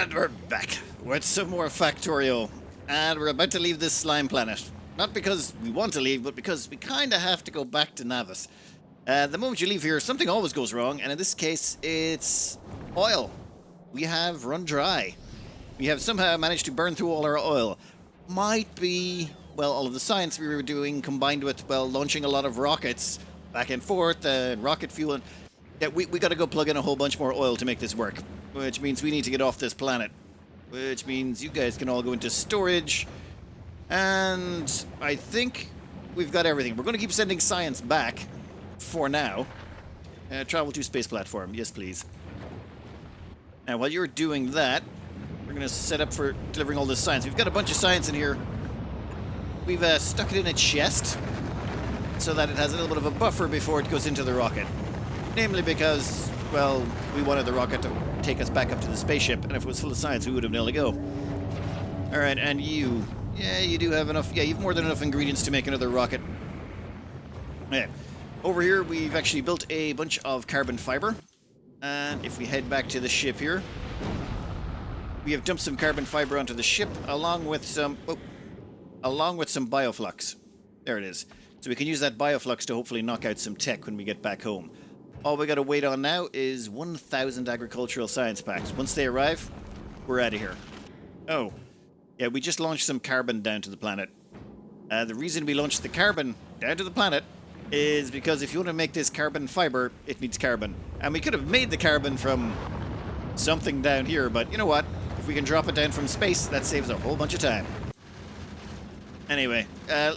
And we're back with some more Factorio. And we're about to leave this slime planet. Not because we want to leave, but because we kind of have to go back to Navis. The moment you leave here, something always goes wrong, and in this case, it's oil. We have run dry. We have somehow managed to burn through all our oil. Might be, well, all of the science we were doing combined with, well, launching a lot of rockets back and forth, rocket fuel. And yeah, we got to go plug in a whole bunch more oil to make this work. Which means we need to get off this planet. Which means you guys can all go into storage. And I think we've got everything. We're going to keep sending science back for now. Travel to space platform. Yes, please. Now, while you're doing that, we're going to set up for delivering all this science. We've got a bunch of science in here. We've stuck it in a chest so that it has a little bit of a buffer before it goes into the rocket. Namely because, well, we wanted the rocket to take us back up to the spaceship, and if it was full of science, we would have been able to go. Alright, and you. Yeah, you do have enough. Yeah, you've more than enough ingredients to make another rocket. Yeah. Over here, we've actually built a bunch of carbon fiber. And if we head back to the ship here, we have dumped some carbon fiber onto the ship, along with some bioflux. There it is. So we can use that bioflux to hopefully knock out some tech when we get back home. All we gotta wait on now is 1,000 agricultural science packs. Once they arrive, we're out of here. Oh. Yeah, we just launched some carbon down to the planet. The reason we launched the carbon down to the planet is because if you want to make this carbon fiber, it needs carbon. And we could have made the carbon from something down here, but you know what? If we can drop it down from space, that saves a whole bunch of time. Anyway,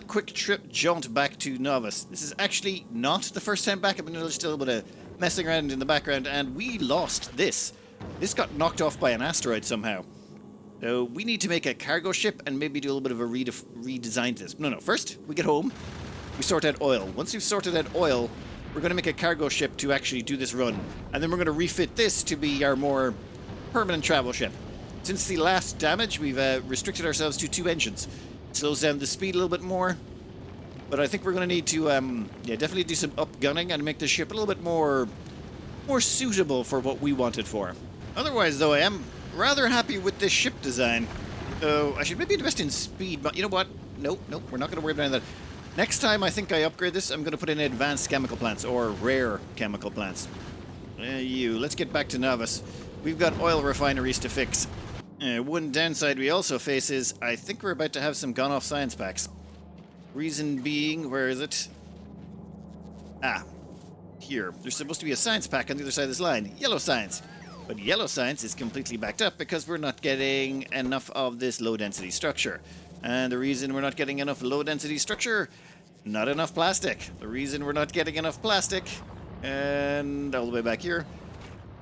quick trip jaunt back to Navis. This is actually not the first time back. I've been just a little bit of messing around in the background, and we lost this. This got knocked off by an asteroid somehow. So we need to make a cargo ship and maybe do a little bit of a redesign to this. No, first we get home, we sort out oil. Once we've sorted out oil, we're going to make a cargo ship to actually do this run. And then we're going to refit this to be our more permanent travel ship. Since the last damage, we've restricted ourselves to 2 engines. Slows down the speed a little bit more. But I think we're going to need to, definitely do some upgunning and make the ship a little bit more suitable for what we want it for. Otherwise, though, I am rather happy with this ship design. So I should maybe invest in speed, but you know what? Nope, we're not going to worry about that. Next time I think I upgrade this, I'm going to put in advanced chemical plants, or rare chemical plants. Let's get back to Navis. We've got oil refineries to fix. One downside we also face is, I think we're about to have some gone-off science packs. Reason being, where is it? Here. There's supposed to be a science pack on the other side of this line. Yellow science. But yellow science is completely backed up because we're not getting enough of this low-density structure. And the reason we're not getting enough low-density structure, not enough plastic. The reason we're not getting enough plastic, and all the way back here,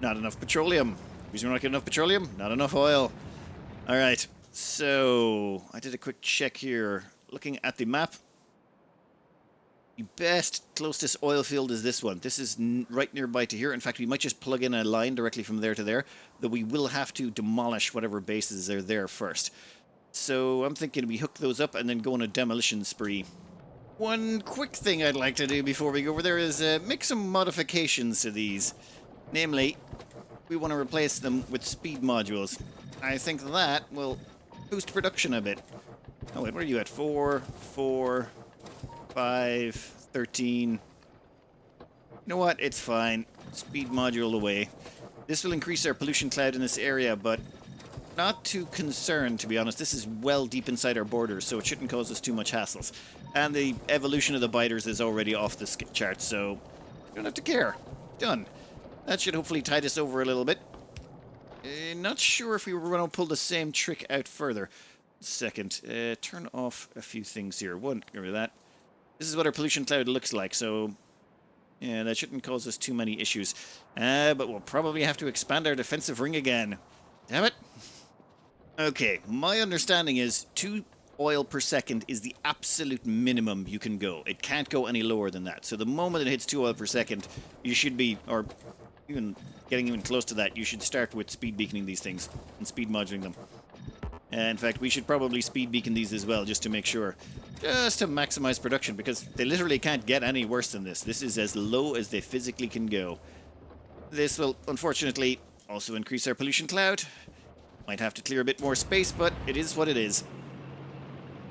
not enough petroleum. The reason we're not getting enough petroleum, not enough oil. Alright, so I did a quick check here. Looking at the map, the best closest oil field is this one. This is right nearby to here. In fact, we might just plug in a line directly from there to there, though we will have to demolish whatever bases are there first. So I'm thinking we hook those up and then go on a demolition spree. One quick thing I'd like to do before we go over there is make some modifications to these. Namely, we want to replace them with speed modules. I think that will boost production a bit. Oh wait, where are you at? 4, 5, 13. You know what? It's fine. Speed module away. This will increase our pollution cloud in this area, but not too concerned, to be honest. This is well deep inside our borders, so it shouldn't cause us too much hassles. And the evolution of the biters is already off the chart, so you don't have to care. Done. That should hopefully tide us over a little bit. Not sure if we were going to pull the same trick out further. Second, turn off a few things here. One, get rid of that. This is what our pollution cloud looks like, so yeah, that shouldn't cause us too many issues. But we'll probably have to expand our defensive ring again. Damn it. Okay, my understanding is 2 oil per second is the absolute minimum you can go. It can't go any lower than that. So the moment it hits 2 oil per second, you should be, or even getting even close to that, you should start with speed beaconing these things and speed moduling them. In fact, we should probably speed beacon these as well, just to make sure. Just to maximize production, because they literally can't get any worse than this. This is as low as they physically can go. This will, unfortunately, also increase our pollution cloud. Might have to clear a bit more space, but it is what it is.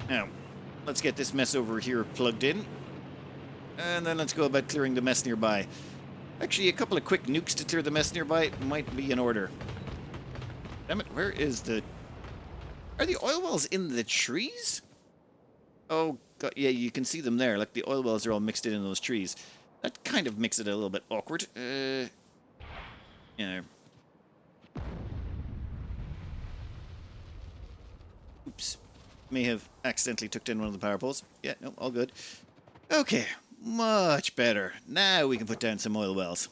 Now, let's get this mess over here plugged in. And then let's go about clearing the mess nearby. Actually, a couple of quick nukes to clear the mess nearby might be in order. Damn it, where is the... Are the oil wells in the trees? Oh, God, yeah, you can see them there. Like, the oil wells are all mixed in those trees. That kind of makes it a little bit awkward. Yeah. Oops. May have accidentally took in one of the power poles. Yeah, no, all good. Okay, much better. Now we can put down some oil wells.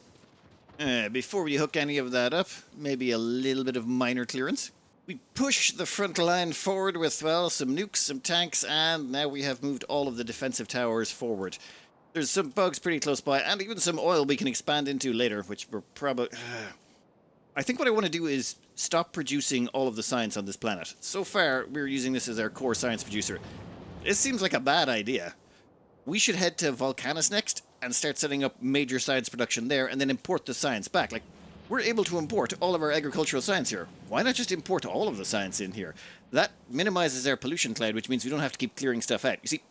Before we hook any of that up, maybe a little bit of minor clearance. We push the front line forward with, well, some nukes, some tanks, and now we have moved all of the defensive towers forward. There's some bugs pretty close by, and even some oil we can expand into later, which we're probably... I think what I want to do is stop producing all of the science on this planet. So far, we're using this as our core science producer. It seems like a bad idea. We should head to Volcanus next and start setting up major science production there and then import the science back. Like, we're able to import all of our agricultural science here. Why not just import all of the science in here? That minimizes our pollution cloud, which means we don't have to keep clearing stuff out. You see,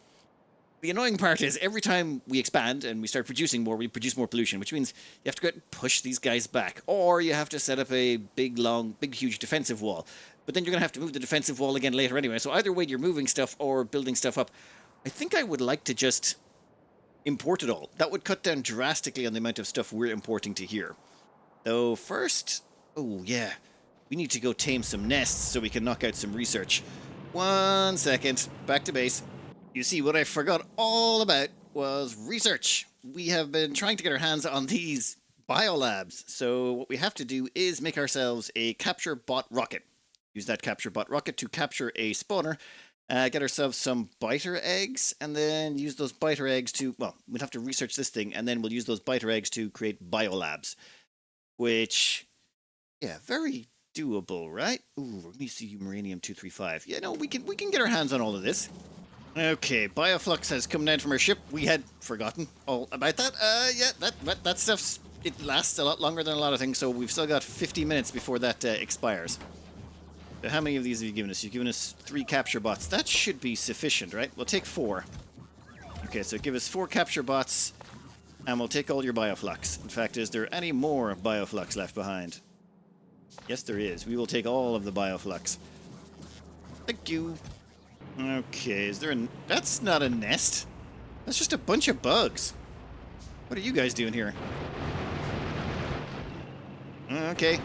the annoying part is every time we expand and we start producing more, we produce more pollution, which means you have to go out and push these guys back. Or you have to set up a big, huge defensive wall. But then you're going to have to move the defensive wall again later anyway. So either way, you're moving stuff or building stuff up. I think I would like to just import it all. That would cut down drastically on the amount of stuff we're importing to here. Though first... Oh, yeah. We need to go tame some nests so we can knock out some research. 1 second. Back to base. You see, what I forgot all about was research. We have been trying to get our hands on these biolabs. So what we have to do is make ourselves a capture bot rocket. Use that capture bot rocket to capture a spawner. Get ourselves some biter eggs, and then use those biter eggs to... Well, we'll have to research this thing, and then we'll use those biter eggs to create biolabs. Which, yeah, very doable, right? Ooh, let me see uranium-235. Yeah, no, we can get our hands on all of this. Okay, bioflux has come down from our ship. We had forgotten all about that. Yeah, that stuff's... It lasts a lot longer than a lot of things, so we've still got 50 minutes before that expires. So how many of these have you given us? You've given us 3 capture bots. That should be sufficient, right? We'll take 4. Okay, so give us 4 capture bots, and we'll take all your bioflux. In fact, is there any more bioflux left behind? Yes, there is. We will take all of the bioflux. Thank you. Okay, is there a... That's not a nest. That's just a bunch of bugs. What are you guys doing here? Okay.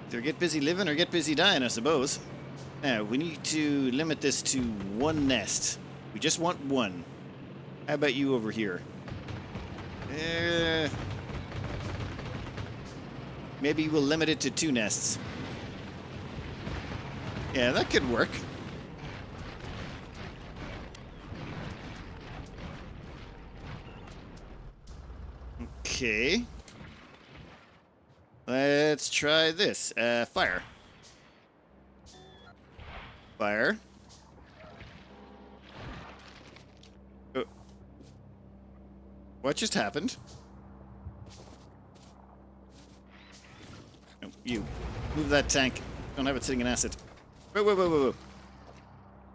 Either get busy living or get busy dying, I suppose. Now, we need to limit this to 1 nest. We just want 1. How about you over here? Maybe we'll limit it to 2 nests. Yeah, that could work. Okay. Let's try this. Fire. Fire. Oh. What just happened? No, you. Move that tank. Don't have it sitting in acid. Whoa, whoa, whoa, whoa, whoa.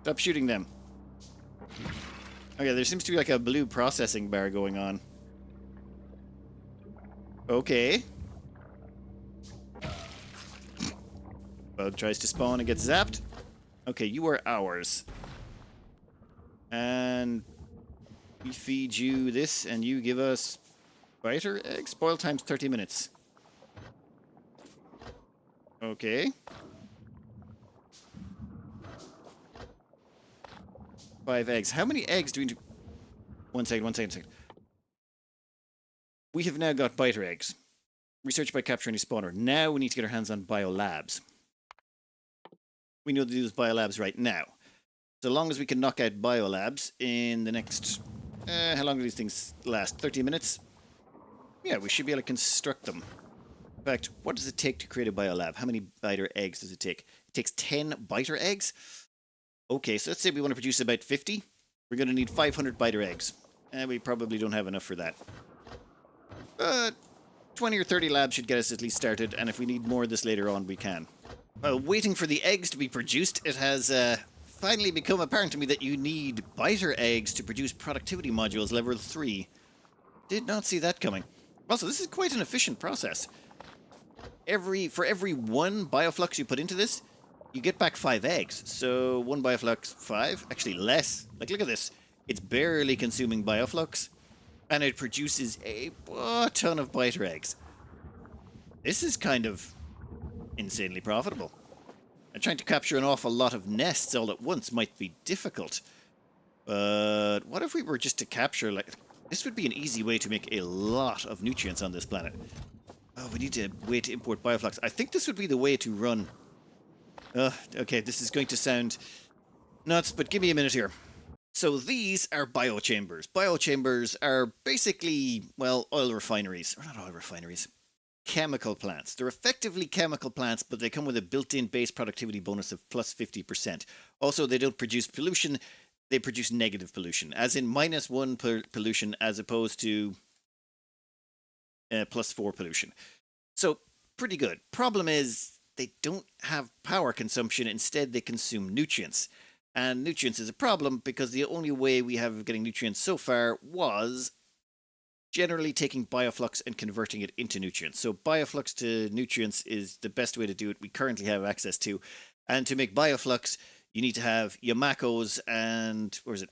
Stop shooting them. Okay, there seems to be like a blue processing bar going on. Okay. Bug tries to spawn and gets zapped. Okay, you are ours. And we feed you this, and you give us biter eggs. Boil time's 30 minutes. Okay. 5 eggs. How many eggs do we do? 1 second, 1 second, 1 second. We have now got biter eggs. Research by capturing a spawner. Now we need to get our hands on biolabs. We know to do those biolabs right now. So long as we can knock out biolabs in the next... how long do these things last? 30 minutes? Yeah, we should be able to construct them. In fact, what does it take to create a biolab? How many biter eggs does it take? It takes 10 biter eggs? Okay, so let's say we want to produce about 50. We're going to need 500 biter eggs. And we probably don't have enough for that. 20 or 30 labs should get us at least started, and if we need more of this later on, we can. While waiting for the eggs to be produced, it has finally become apparent to me that you need biter eggs to produce productivity modules level 3. Did not see that coming. Also, this is quite an efficient process. For every one bioflux you put into this, you get back 5 eggs. So 1 bioflux, 5? Actually less. Like, look at this. It's barely consuming bioflux, and it produces a ton of biter eggs. This is kind of insanely profitable. And trying to capture an awful lot of nests all at once might be difficult. But what if we were just to capture, like... This would be an easy way to make a lot of nutrients on this planet. Oh, we need a way to import bioflux. I think this would be the way to run... okay, this is going to sound nuts, but give me a minute here. So these are biochambers. Biochambers are basically, well, oil refineries. Or not oil refineries. Chemical plants. They're effectively chemical plants, but they come with a built-in base productivity bonus of plus 50%. Also, they don't produce pollution. They produce negative pollution, as in -1 pollution as opposed to +4 pollution. So, pretty good. Problem is, they don't have power consumption. Instead, they consume nutrients. And nutrients is a problem because the only way we have of getting nutrients so far was generally taking bioflux and converting it into nutrients. So bioflux to nutrients is the best way to do it we currently have access to. And to make bioflux, you need to have yamakos and, where is it?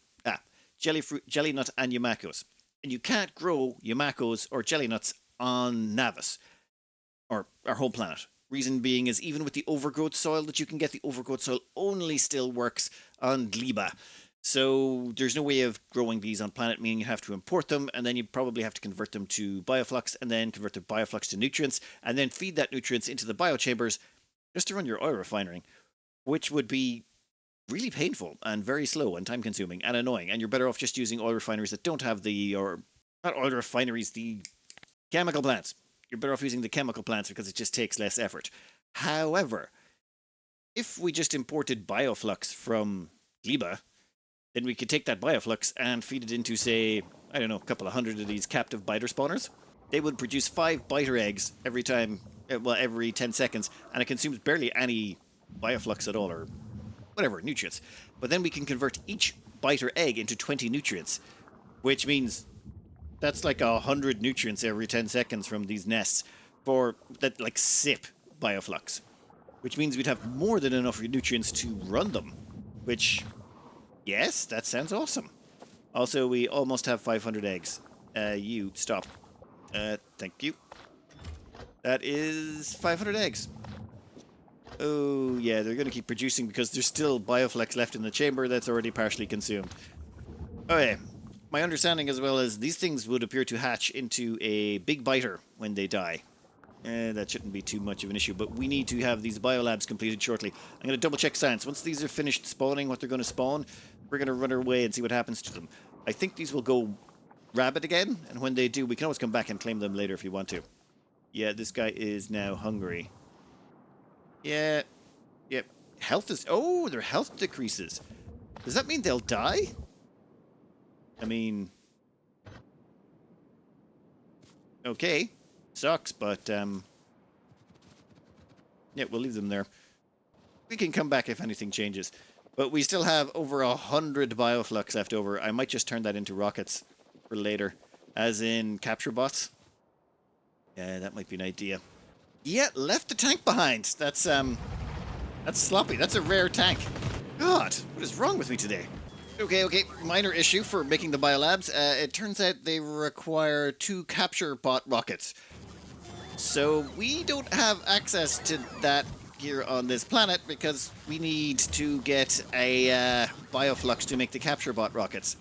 Jelly nut and yamakos. And you can't grow yamakos or jelly nuts on Navis, or our home planet. Reason being is even with the overgrowth soil that you can get, the overgrowth soil only still works on Gliba. So there's no way of growing these on planet, meaning you have to import them, and then you probably have to convert them to bioflux, and then convert the bioflux to nutrients, and then feed that nutrients into the biochambers just to run your oil refinery, which would be really painful and very slow and time consuming and annoying. And you're better off just using oil refineries that don't have not oil refineries, the chemical plants. You're better off using the chemical plants because it just takes less effort. However, if we just imported bioflux from Gliba, then we could take that bioflux and feed it into, say, I don't know, a couple of hundred of these captive biter spawners. They would produce 5 biter eggs every 10 seconds, and it consumes barely any bioflux at all, or whatever, nutrients. But then we can convert each biter egg into 20 nutrients, which means that's like 100 nutrients every 10 seconds from these nests for that, like, sip bioflux, which means we'd have more than enough nutrients to run them, which, yes, that sounds awesome. Also, we almost have 500 eggs. You, stop. Thank you. That is 500 eggs. Oh, yeah, they're going to keep producing because there's still bioflux left in the chamber that's already partially consumed. Okay. My understanding as well is these things would appear to hatch into a big biter when they die. That shouldn't be too much of an issue, but we need to have these biolabs completed shortly. I'm going to double check science. Once these are finished spawning what they're going to spawn, we're going to run our way and see what happens to them. I think these will go rabid again, and when they do, we can always come back and claim them later if you want to. Yeah, this guy is now hungry. Yeah. Yep. Health is... Oh, their health decreases. Does that mean they'll die? I mean... Okay. Sucks, but, yeah, we'll leave them there. We can come back if anything changes. But we still have over 100 bioflux left over. I might just turn that into rockets for later. As in capture bots. Yeah, that might be an idea. Yeah, left the tank behind. That's sloppy. That's a rare tank. God, what is wrong with me today? Okay. Minor issue for making the biolabs. It turns out they require 2 capture bot rockets. So we don't have access to that here on this planet because we need to get a bioflux to make the capture bot rockets.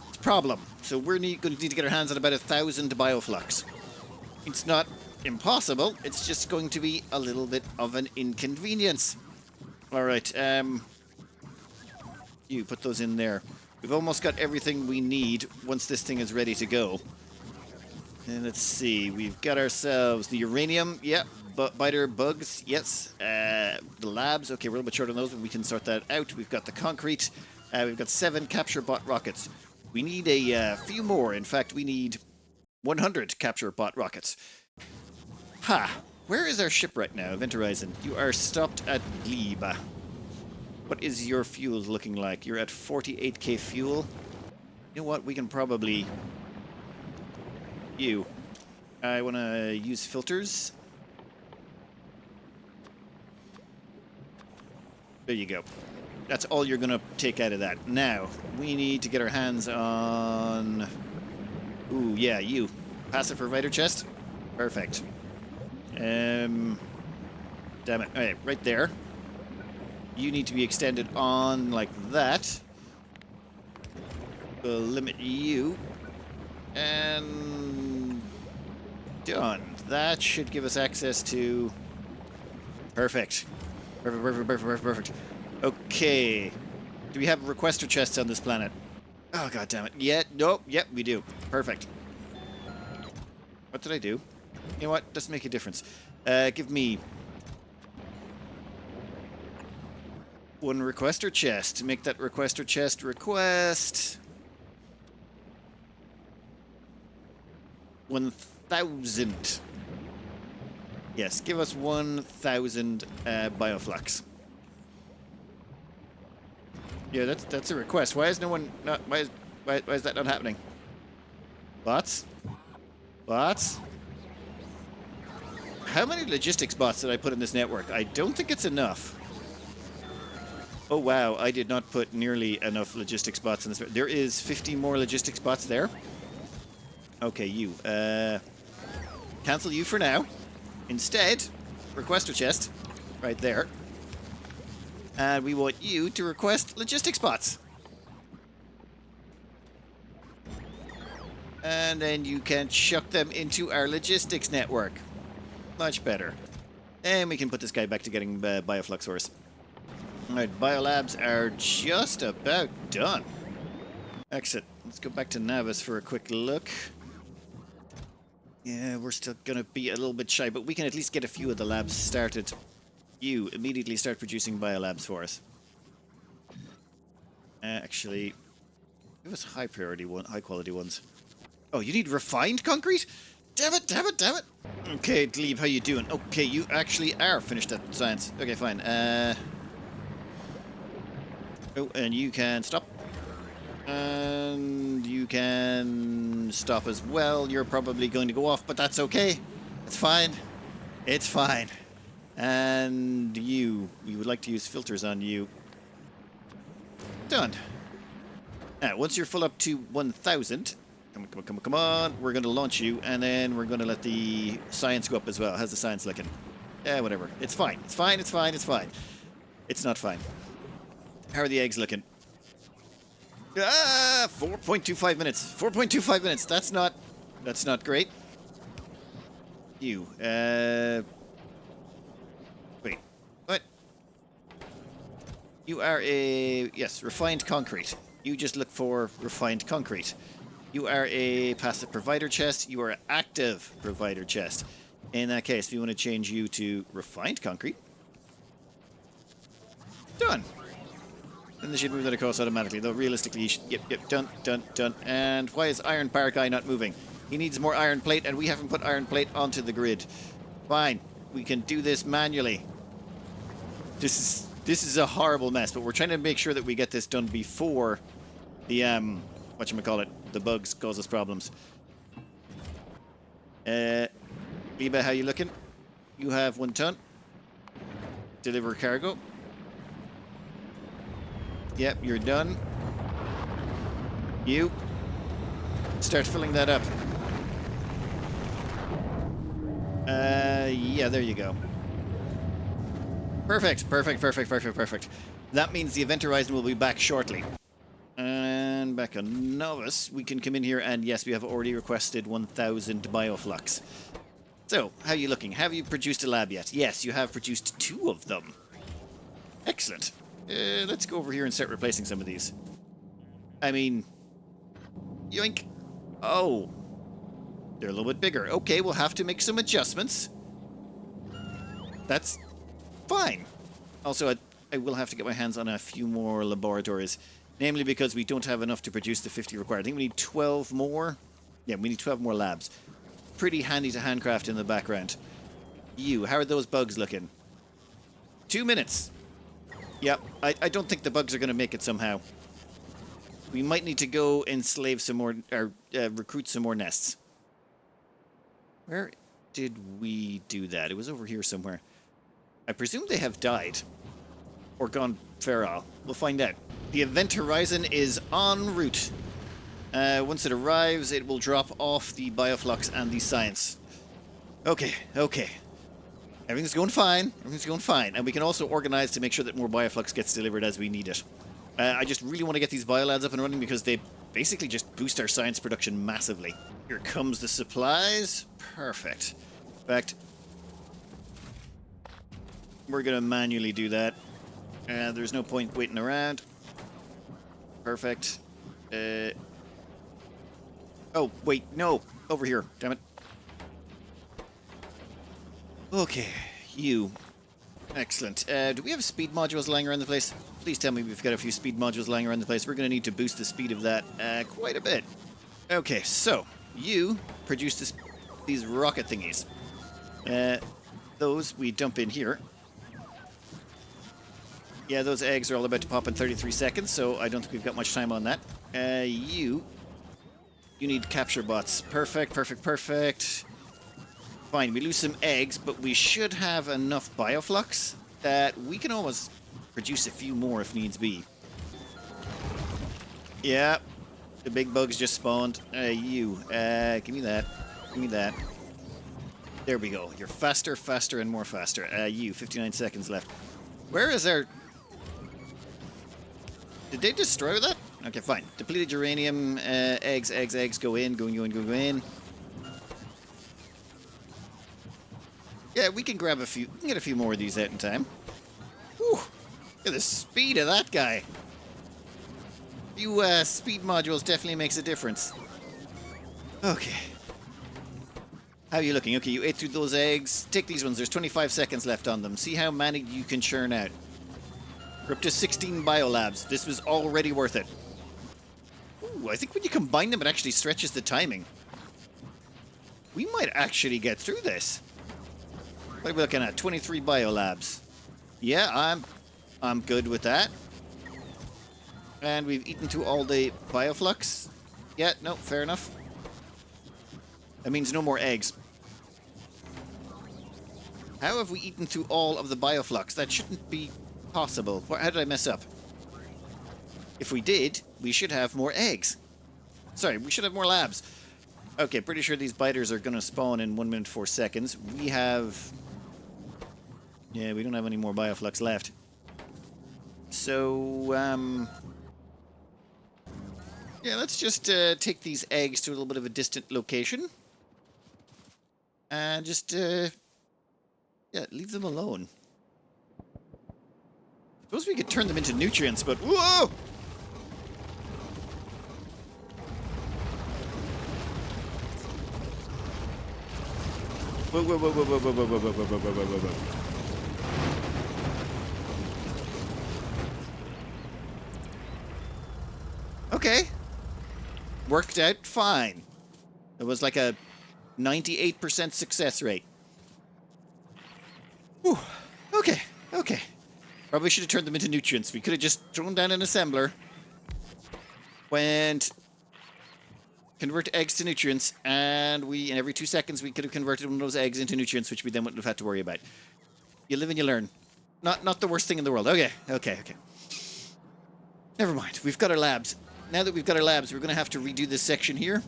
It's a problem. So we're going to need to get our hands on about 1,000 bioflux. It's not impossible. It's just going to be a little bit of an inconvenience. All right. You put those in there. We've almost got everything we need once this thing is ready to go. And let's see, we've got ourselves the uranium, yep, biter bugs, yes, the labs, okay, we're a little bit short on those, but we can sort that out. We've got the concrete, we've got 7 capture bot rockets. We need a few more, in fact, we need 100 capture bot rockets. Ha! Where is our ship right now, Event Horizon? You are stopped at Glebe. What is your fuel looking like? You're at 48k fuel. You know what? We can probably... I want to use filters. There you go. That's all you're going to take out of that. Now, we need to get our hands on... Ooh, yeah, you. Passive provider chest? Perfect. Damn it. Alright, right there. You need to be extended on like that. We'll limit you. And... done. That should give us access to... Perfect. Perfect. Okay. Do we have requester chests on this planet? Oh, god damn it. Yeah, nope, yep, we do. Perfect. What did I do? You know what? Doesn't make a difference. Give me... one requester chest. Make that requester chest request... 1,000. Yes, give us 1,000 bioflux. Yeah, that's a request. Why is no one not? Why is that not happening? Bots? Bots? How many logistics bots did I put in this network? I don't think it's enough. Oh wow, I did not put nearly enough logistics bots in this. There is 50 more logistics bots there. Okay, you. Cancel you for now. Instead, requester chest right there. And we want you to request logistics bots. And then you can chuck them into our logistics network. Much better. And we can put this guy back to getting bioflux ores. Alright, biolabs are just about done. Excellent. Let's go back to Navis for a quick look. Yeah, we're still going to be a little bit shy, but we can at least get a few of the labs started. You immediately start producing biolabs for us. Actually, give us high priority one, high quality ones. Oh, you need refined concrete? Damn it, damn it, damn it. Okay, Glebe, how you doing? Okay, you actually are finished at science. Okay, fine. Oh, and you can stop. And you can stop as well. You're probably going to go off, but that's okay. It's fine. It's fine. And you. We would like to use filters on you. Done. Now, once you're full up to 1,000, come on. We're going to launch you, and then we're going to let the science go up as well. How's the science looking? Yeah, whatever. It's fine. It's fine. It's fine. It's fine. It's not fine. How are the eggs looking? 4.25 minutes. 4.25 minutes. That's not great. You. Wait. What? You are a... Yes, refined concrete. You just look for refined concrete. You are a passive provider chest. You are an active provider chest. In that case, we want to change you to refined concrete. Done. Then they should move that across automatically, though realistically, yep, done. And why is Iron Bar Guy not moving? He needs more iron plate, and we haven't put iron plate onto the grid. Fine, we can do this manually. This is a horrible mess, but we're trying to make sure that we get this done before the whatchamacallit, the bugs cause us problems. Liba, how you looking? You have 1 ton. Deliver cargo. Yep, you're done. You. Start filling that up. Yeah, there you go. Perfect. That means the Event Horizon will be back shortly. And back on Novice, we can come in here and yes, we have already requested 1,000 bioflux. So, how are you looking? Have you produced a lab yet? Yes, you have produced 2 of them. Excellent. Let's go over here and start replacing some of these. I mean... Yoink. Oh. They're a little bit bigger. Okay, we'll have to make some adjustments. That's fine. Also, I will have to get my hands on a few more laboratories. Namely because we don't have enough to produce the 50 required. I think we need 12 more. Yeah, we need 12 more labs. Pretty handy to handcraft in the background. You, how are those bugs looking? 2 minutes. Yep, I don't think the bugs are going to make it somehow. We might need to go enslave some more, or recruit some more nests. Where did we do that? It was over here somewhere. I presume they have died. Or gone feral. We'll find out. The event horizon is en route. Once it arrives, it will drop off the bioflux and the science. Okay, okay. Everything's going fine. Everything's going fine. And we can also organize to make sure that more bioflux gets delivered as we need it. I just really want to get these biolabs up and running because they basically just boost our science production massively. Here comes the supplies. Perfect. In fact, we're going to manually do that. There's no point waiting around. Perfect. Oh, wait, no. Over here. Damn it. Okay, you. Excellent. Do we have speed modules lying around the place? Please tell me we've got a few speed modules lying around the place. We're going to need to boost the speed of that quite a bit. Okay, so you produce these rocket thingies. Those we dump in here. Yeah, those eggs are all about to pop in 33 seconds, so I don't think we've got much time on that. You need capture bots. Perfect, perfect, perfect. Fine, we lose some eggs, but we should have enough bioflux that we can almost produce a few more if needs be. Yeah, the big bugs just spawned. You, give me that. Give me that. There we go. You're faster, faster, and more faster. You, 59 seconds left. Where is our... Did they destroy that? Okay, fine. Depleted uranium, eggs, go in, go in. Yeah, we can grab a few. We can get a few more of these out in time. Whew! Look at the speed of that guy. A few speed modules definitely makes a difference. Okay. How are you looking? Okay, you ate through those eggs. Take these ones. There's 25 seconds left on them. See how many you can churn out. We're up to 16 biolabs. This was already worth it. Ooh, I think when you combine them, it actually stretches the timing. We might actually get through this. What are we looking at? 23 biolabs. Yeah, I'm good with that. And we've eaten through all the bioflux. Yeah, no, fair enough. That means no more eggs. How have we eaten through all of the bioflux? That shouldn't be possible. How did I mess up? If we did, we should have more eggs. Sorry, we should have more labs. Okay, pretty sure these biters are going to spawn in 1 minute 4 seconds. We have... Yeah, we don't have any more bioflux left. So, yeah, let's just take these eggs to a little bit of a distant location. And just, yeah, leave them alone. Suppose we could turn them into nutrients, but... Whoa! Whoa, whoa, whoa, whoa, whoa, whoa, whoa, whoa, whoa, whoa, whoa, whoa, whoa, whoa. Okay. Worked out fine. It was like a 98% success rate. Whew. Okay, okay. Probably should have turned them into nutrients. We could have just thrown down an assembler. Went... Convert eggs to nutrients, and in every 2 seconds we could have converted one of those eggs into nutrients, which we then wouldn't have had to worry about. You live and you learn. Not the worst thing in the world. Okay. Never mind. We've got our labs. Now that we've got our labs, we're going to have to redo this section here.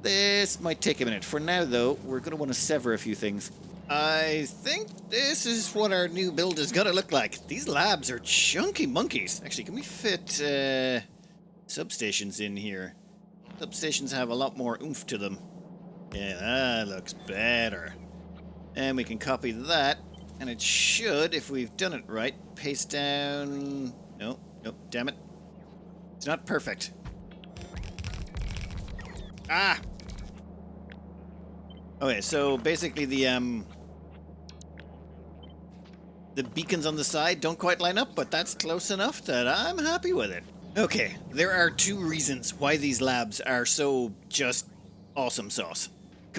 This might take a minute. For now, though, we're going to want to sever a few things. I think this is what our new build is going to look like. These labs are chunky monkeys. Actually, can we fit substations in here? Substations have a lot more oomph to them. Yeah, that looks better. And we can copy that. And it should, if we've done it right, paste down... No, damn it. It's not perfect. Ah! Okay, so basically the beacons on the side don't quite line up, but that's close enough that I'm happy with it. Okay, there are 2 reasons why these labs are so just awesome sauce.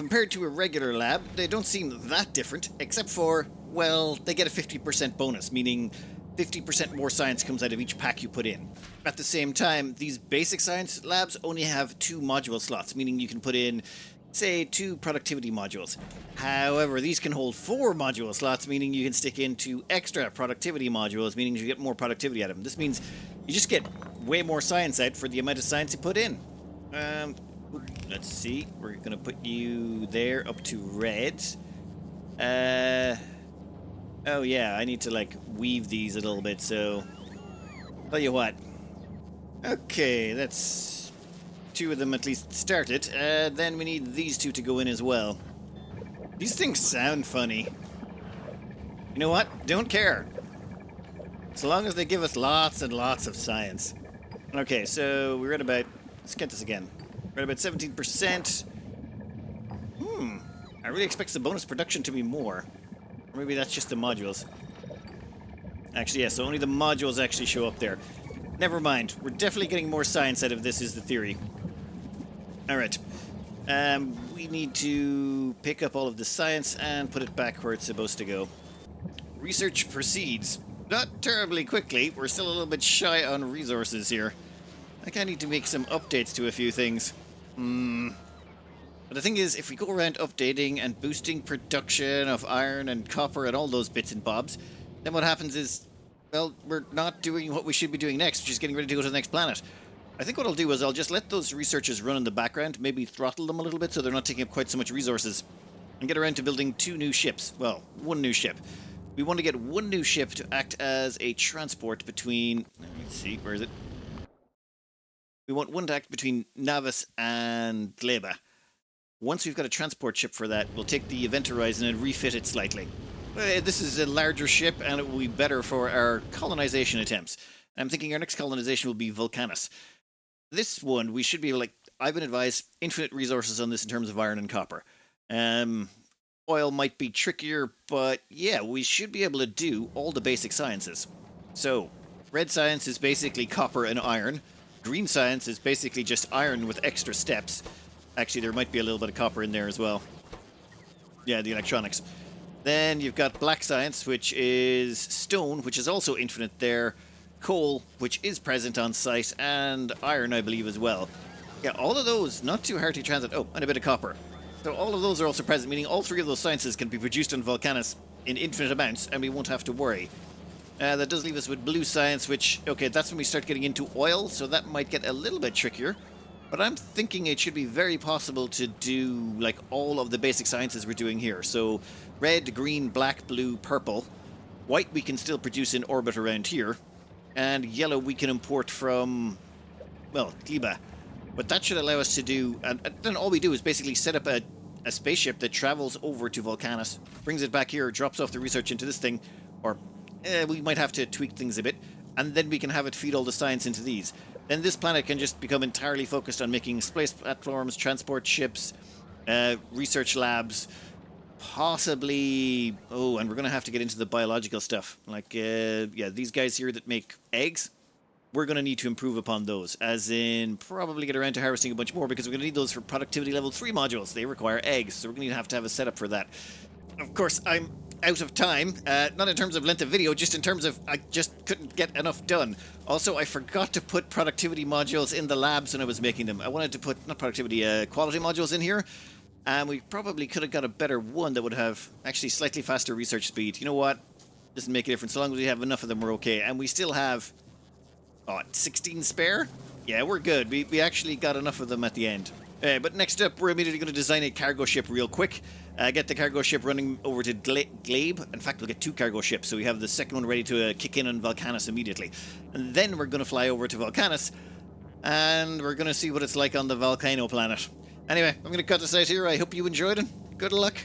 compared to a regular lab, they don't seem that different, except for, well, they get a 50% bonus, meaning 50% more science comes out of each pack you put in. At the same time, these basic science labs only have 2 module slots, meaning you can put in, say, 2 productivity modules. However, these can hold 4 module slots, meaning you can stick in 2 extra productivity modules, meaning you get more productivity out of them. This means you just get way more science out for the amount of science you put in. Let's see. We're going to put you there up to red. Oh yeah, I need to like weave these a little bit, so tell you what. Okay, that's 2 of them at least started. Then we need these 2 to go in as well. These things sound funny. You know what? Don't care. As long as they give us lots and lots of science. Okay, so we're at about, let's get this again. We're at about 17%. I really expect the bonus production to be more. Or maybe that's just the modules. Actually, yeah, so only the modules actually show up there. Never mind. We're definitely getting more science out of this, is the theory. Alright. We need to pick up all of the science and put it back where it's supposed to go. Research proceeds. Not terribly quickly. We're still a little bit shy on resources here. I think I need to make some updates to a few things. But the thing is, if we go around updating and boosting production of iron and copper and all those bits and bobs, then what happens is, well, we're not doing what we should be doing next, which is getting ready to go to the next planet. I think what I'll do is I'll just let those researchers run in the background, maybe throttle them a little bit so they're not taking up quite so much resources, and get around to building 2 new ships. Well, 1 new ship. We want to get 1 new ship to act as a transport between... Let's see, where is it? We want 1 to act between Navis and Gleba. Once we've got a transport ship for that, we'll take the Event Horizon and refit it slightly. This is a larger ship, and it will be better for our colonization attempts. I'm thinking our next colonization will be Vulcanus. This one, we should be like... I've been advised infinite resources on this in terms of iron and copper. Oil might be trickier, but yeah, we should be able to do all the basic sciences. So, red science is basically copper and iron. Green science is basically just iron with extra steps. Actually, there might be a little bit of copper in there as well. Yeah, the electronics. Then you've got black science, which is stone, which is also infinite there. Coal, which is present on site, and iron, I believe, as well. Yeah, all of those, not too hard to transit. Oh, and a bit of copper. So all of those are also present, meaning all 3 of those sciences can be produced on Vulcanus in infinite amounts, and we won't have to worry. That does leave us with blue science, which, okay, that's when we start getting into oil, so that might get a little bit trickier. But I'm thinking it should be very possible to do, like, all of the basic sciences we're doing here. So, red, green, black, blue, purple. White we can still produce in orbit around here. And yellow we can import from, well, Gleba. But that should allow us to do... And then all we do is basically set up a spaceship that travels over to Vulcanus, brings it back here, drops off the research into this thing, or we might have to tweak things a bit, and then we can have it feed all the science into these. Then this planet can just become entirely focused on making space platforms, transport ships, research labs, possibly... Oh, and we're going to have to get into the biological stuff. Like, yeah, these guys here that make eggs, we're going to need to improve upon those. As in, probably get around to harvesting a bunch more, because we're going to need those for productivity level 3 modules. They require eggs, so we're going to have to have a setup for that. Of course, I'm out of time, not in terms of length of video, just in terms of I just couldn't get enough done. Also, I forgot to put productivity modules in the labs when I was making them. I wanted to put, not productivity, quality modules in here, and we probably could have got a better one that would have actually slightly faster research speed. You know what? Doesn't make a difference. So long as we have enough of them, we're okay. And we still have, 16 spare? Yeah, we're good. We actually got enough of them at the end. But next up, we're immediately going to design a cargo ship real quick. Get the cargo ship running over to Glebe. In fact, we'll get 2 cargo ships, so we have the second one ready to kick in on Vulcanus immediately. And then we're going to fly over to Vulcanus, and we're going to see what it's like on the volcano planet. Anyway, I'm going to cut this out here. I hope you enjoyed it. Good luck.